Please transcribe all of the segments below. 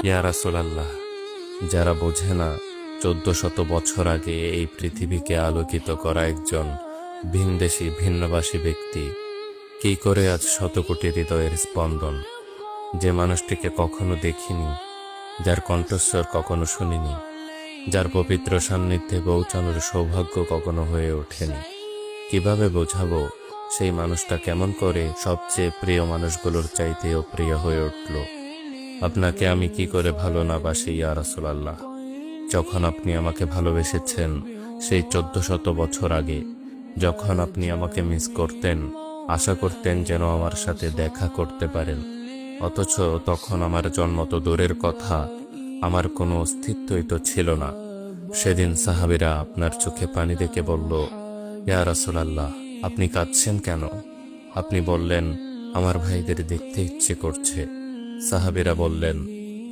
ইয়া রাসূলুল্লাহ, যারা বোঝে না 1400 বছর আগে এই পৃথিবীকে আলোকিত করা একজন ভিনদেশী ভিন্নভাষী ব্যক্তি কি করে আজ শত কোটি হৃদয়ের স্পন্দন, যে মানুষটিকে কখনো দেখিনি, যার কণ্ঠস্বর কখনো শুনিনি, যার পবিত্র সান্নিধ্যে পৌঁছানোর সৌভাগ্য কখনো হয়ে ওঠেনি, কিভাবে বোঝাবো সেই মানুষটা কেমন করে সবচেয়ে প্রিয় মানুষগুলোর চাইতেও প্রিয় হয়ে উঠল? আপনাকে আমি কি করে ভালো না বাসি ইয়া রাসূলুল্লাহ? যখন আপনি আমাকে ভালোবেসেছেন সেই 1400 বছর আগে, যখন আপনি আমাকে মিস করতেন, আশা করতেন যেন আমার সাথে দেখা করতে পারেন, অথচ তখন আমার জন্ম তো দূরের কথা, আমার কোনো অস্তিত্বই তো ছিল না। সেদিন সাহাবীরা আপনার চোখে পানি দেখে বলল, ইয়া রাসূলুল্লাহ, আপনি কাঁদছেন কেন? আপনি বললেন, আমার ভাইদের দেখতে ইচ্ছে করছে। সাহাবীরা বললেন,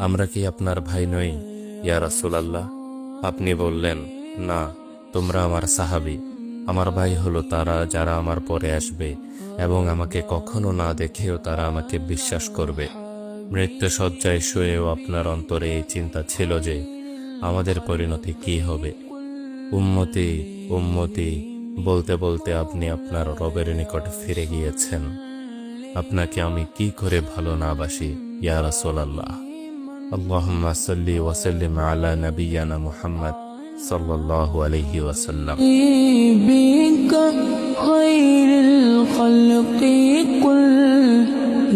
আমরা কি আপনার ভাই নই ইয়া রাসূলুল্লাহ? আপনি বললেন, না, তোমরা আমার সাহাবী। আমার ভাই হলো তারা যারা আমার পরে আসবে এবং আমাকে কখনো না দেখেও তারা আমাকে বিশ্বাস করবে। মৃত্যু শয্যায় শুয়েও আপনার অন্তরে এই চিন্তা ছিল যে আমাদের পরিণতি কি হবে। উম্মতি উম্মতি বলতে বলতে আপনি আপনার রবের নিকট ফিরে গিয়েছেন। আপনাকে আমি কি করে ভালো না বাসি ইয়া রাসূলুল্লাহ? আল্লাহুম্মা সাল্লি ওয়া সাল্লিম আলা নাবিয়্যিনা মুহাম্মদ সাল্লাল্লাহু আলাইহি ওয়াসাল্লাম। بك خير الخلق كلهم